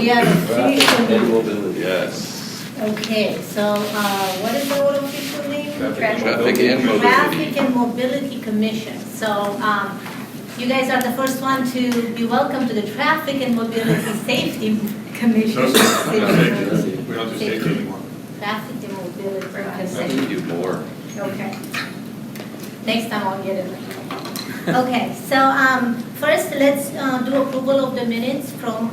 We have official. Yes. Okay, so what is the official name? Traffic and Mobility Commission. So you guys are the first one to be welcome to the Traffic and Mobility Safety Commission. We don't do safety anymore. Traffic and Mobility I Commission. think you do more. Okay. Next time I'll get it. Okay, so first let's do approval of the minutes from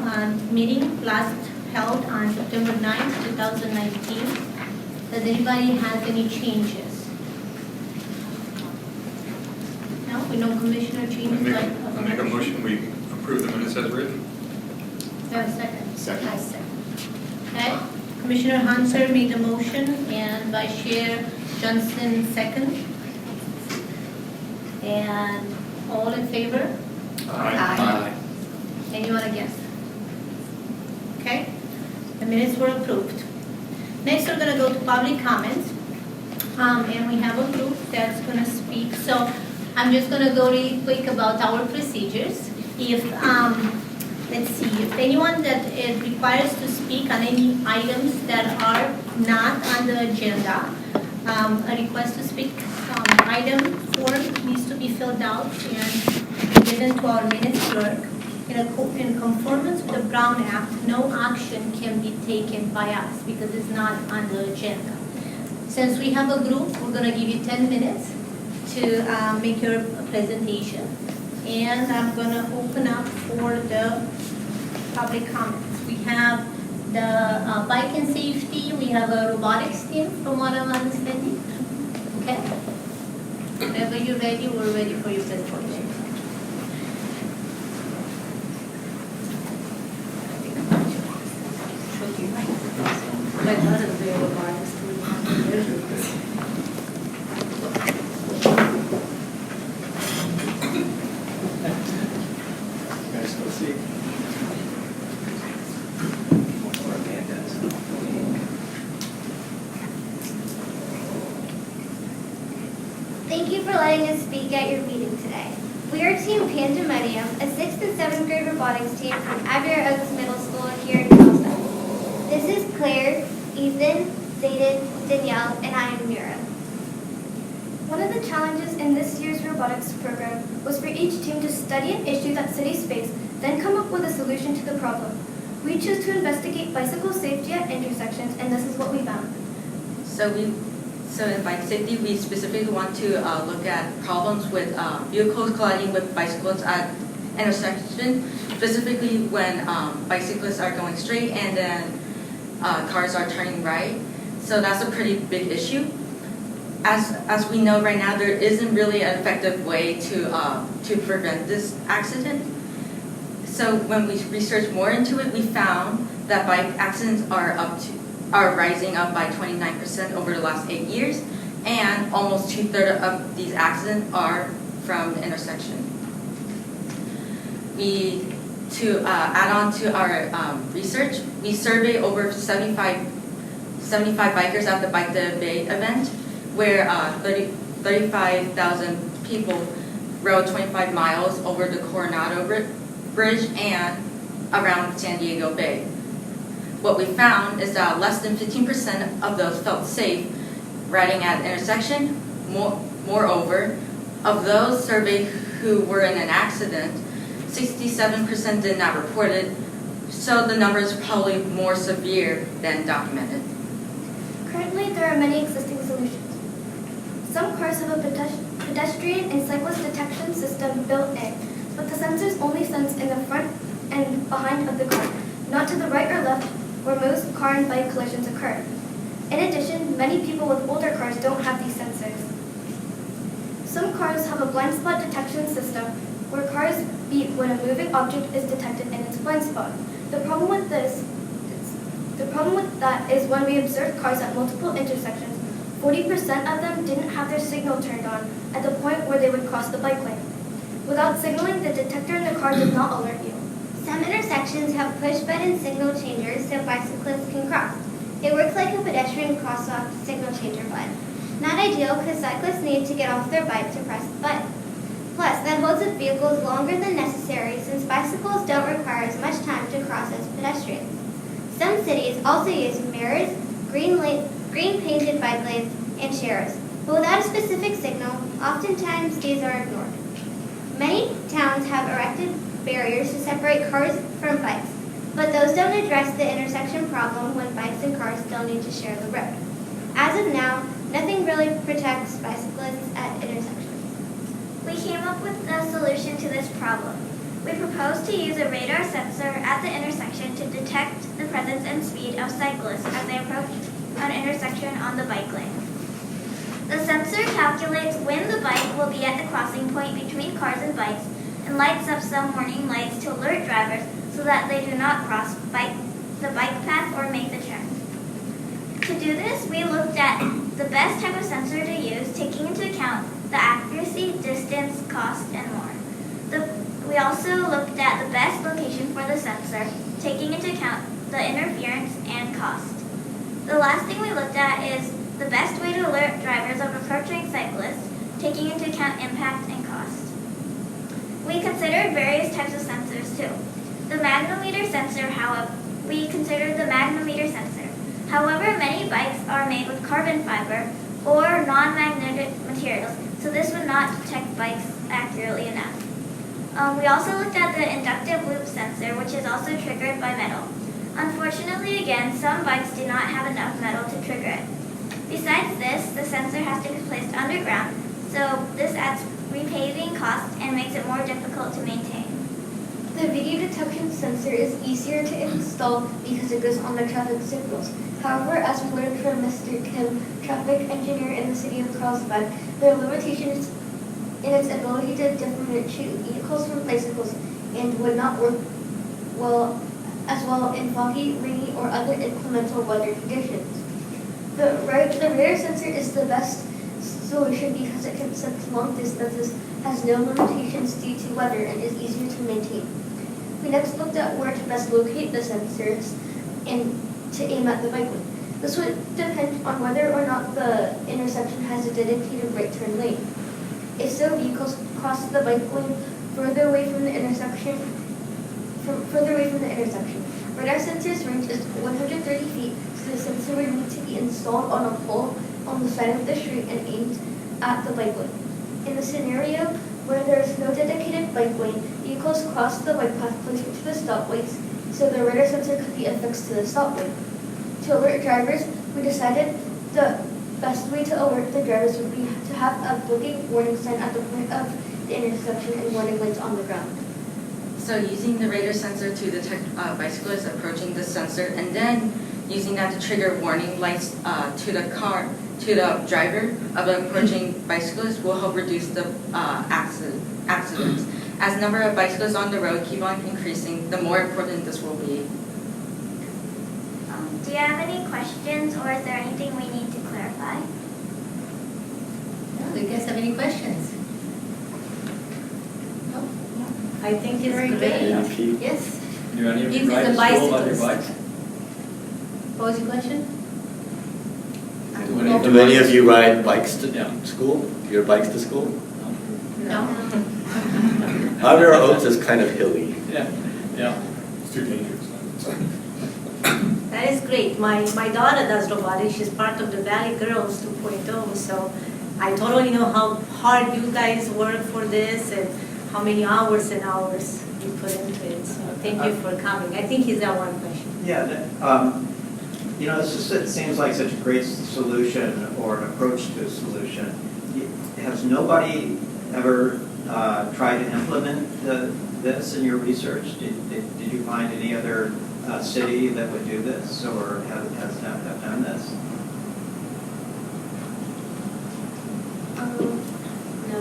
meeting last held on September 9th, 2019. Does anybody have any changes? No, we know commissioner changes. I make a motion, we approve the minutes as written. Do I have a second? Second. I second. Okay, Commissioner Hunter made the motion and Vice Chair Johnson second. And all in favor? Aye. Anyone against? Okay, the minutes were approved. Next, we're going to go to public comments. And we have a group that's going to speak. So I'm just going to go really quick about our procedures. If, let's see, if anyone that it requires to speak on any items that are not on the agenda, a request to speak item form needs to be filled out and given to our minutes clerk. In conformance with the Brown Act, no action can be taken by us because it's not on the agenda. Since we have a group, we're going to give you 10 minutes to make your presentation. And I'm going to open up for the public comments. We have the bike and safety. We have a robotics team from what I'm understanding. Okay? Whenever you're ready, we're ready for your presentation. Guys, go see. Thank you for letting us speak at your meeting today. We are Team Pandemonium, a 6th and 7th grade robotics team from Avier Oaks Middle School here in Charleston. This is Claire, Ethan, Zayden, Danielle, and I am Mira. One of the challenges in this year's robotics program was for each team to study an issue that cities face, then come up with a solution to the problem. We chose to investigate bicycle safety at intersections, and this is what we found. So in bike safety, we specifically want to look at problems with vehicles colliding with bicycles at intersections, specifically when bicyclists are going straight and then cars are turning right. So that's a pretty big issue. As we know right now, there isn't really an effective way to prevent this accident. So when we researched more into it, we found that bike accidents are rising up by 29% over the last 8 years, and almost 2/3 of these accidents are from intersection. To add on to our research, we surveyed over 75 bikers at the Bike the Bay event, where 35,000 people rode 25 miles over the Coronado Bridge and around San Diego Bay. What we found is that less than 15% of those felt safe riding at an intersection. Moreover, of those surveyed who were in an accident, 67% did not report it, so the number is probably more severe than documented. Currently, there are many existing solutions. Some cars have a pedestrian and cyclist detection system built in, but the sensors only sense in the front and behind of the car, not to the right or left, where most car and bike collisions occur. In addition, many people with older cars don't have these sensors. Some cars have a blind spot detection system where cars beep when a moving object is detected in its blind spot. The problem with that is when we observed cars at multiple intersections, 40% of them didn't have their signal turned on at the point where they would cross the bike lane. Without signaling, the detector in the car does not alert you. Some intersections have push-button signal changers so bicyclists can cross. It works like a pedestrian crosswalk signal changer button. Not ideal because cyclists need to get off their bike to press the button. Plus, that holds up vehicles longer than necessary since bicycles don't require as much time to cross as pedestrians. Some cities also use mirrors, green painted bike lanes, and sharrows, but without a specific signal, oftentimes these are ignored. Many towns have erected barriers to separate cars from bikes, but those don't address the intersection problem when bikes and cars still need to share the road. As of now, nothing really protects bicyclists at intersections. We came up with a solution to this problem. We proposed to use a radar sensor at the intersection to detect the presence and speed of cyclists as they approach an intersection on the bike lane. The sensor calculates when the bike will be at the crossing point between cars and bikes and lights up some warning lights to alert drivers so that they do not cross the bike path or make the turn. To do this, we looked at the best type of sensor to use, taking into account the accuracy, distance, cost, and more. We also looked at the best location for the sensor, taking into account the interference and cost. The last thing we looked at is the best way to alert drivers of approaching cyclists, taking into account impact and cost. We considered various types of sensors too. We considered the magnetometer sensor. However, many bikes are made with carbon fiber or non-magnetic materials, so this would not detect bikes accurately enough. We also looked at the inductive loop sensor, which is also triggered by metal. Unfortunately, again, some bikes do not have enough metal to trigger it. Besides this, the sensor has to be placed underground, so this adds repaving costs and makes it more difficult to maintain. The video detection sensor is easier to install because it goes on the traffic signals. However, as we learned from Mr. Kim, traffic engineer in the city of Carlsbad, there are limitations in its ability to differentiate vehicles from bicycles and would not work as well in foggy, rainy, or other inclement weather conditions. The radar sensor is the best solution because it can sense long distances, has no limitations due to weather, and is easier to maintain. We next looked at where to best locate the sensors and to aim at the bike lane. This would depend on whether or not the intersection has a dedicated right turn lane. If so, vehicles cross the bike lane further away from the intersection. Radar sensor's range is 130 feet, so the sensor would need to be installed on a pole on the side of the street and aimed at the bike lane. In the scenario where there is no dedicated bike lane, vehicles cross the bike path closer to the stoplights, so the radar sensor could be affixed to the stoplight. To alert drivers, we decided the best way to alert the drivers would be to have a blinking warning sign at the point of the intersection and warning lights on the ground. So using the radar sensor to detect bicyclists approaching the sensor, and then using that to trigger warning lights to the driver of the approaching bicyclist will help reduce the accidents. As the number of bicyclists on the road keep on increasing, the more important this will be. Do you have any questions, or is there anything we need to clarify? Do you guys have any questions? No? I think it's Very great. good. Yeah, Keith. Yes. Do any of Keith you is ride a to school on your bicyclist. bikes? What was your question? Do any of you ride bikes to Yeah. school? Your bikes to school? No. Javier Oaks is kind of hilly. Yeah, yeah. It's too dangerous. That is great. My daughter does robotics. She's part of the Valley Girls 2.0, so I totally know how hard you guys work for this and how many hours and hours you put into it. So thank you for coming. I think he's got one question. Yeah, it seems like such a great solution or an approach to a solution. Has nobody ever tried to implement this in your research? Did you find any other city that would do this or has done this? No.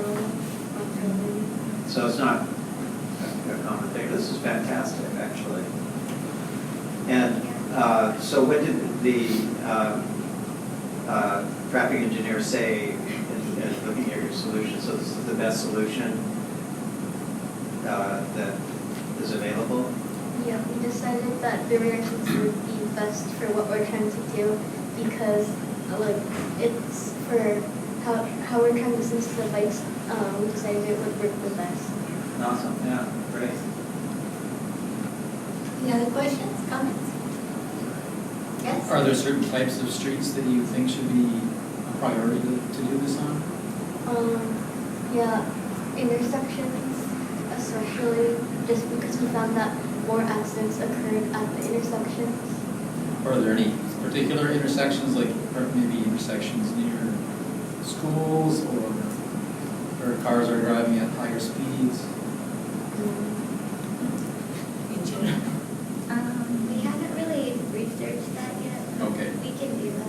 So it's not a common thing. This is fantastic, actually. And so what did the traffic engineer say in looking at your solution? So this is the best solution that is available? Yeah, we decided that the radar sensor would be best for what we're trying to do because, it's for how we're trying to sense the bikes. We decided it would work the best. Awesome. Yeah, great. Any other questions, comments? Are there certain types of streets that you think should be a priority to do this on? Yeah, intersections especially, just because we found that more accidents occurred at the intersections. Or are there any particular intersections, like or maybe intersections near schools or where cars are driving at higher speeds? In general. We haven't really researched that yet. Okay. We can do that.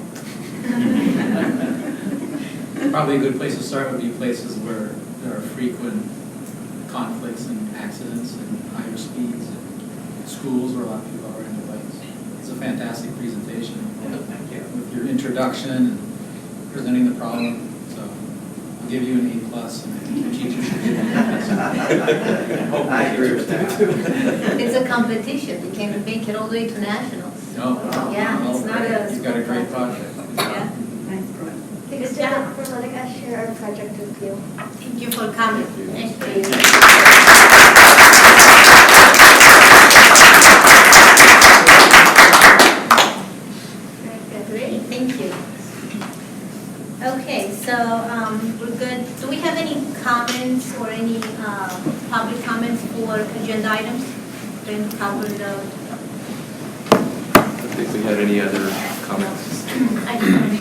Probably a good place to start would be places where there are frequent conflicts and accidents and higher speeds, and schools where a lot of people are riding their bikes. It's a fantastic presentation. Thank you. With your introduction and presenting the problem. So I'll give you an A+, and I think your teachers should give you an A+. I agree with that. It's a competition. You can't make it all the way to nationals. No. Yeah, it's not a You've got a great school project. Yeah. Thanks Good job. for letting us share our project with you. Thank you for coming. Thank you. Great, thank you. Okay, so we're good. Do we have any comments or any public comments for agenda items? Then cover the. I think we had any other comments? I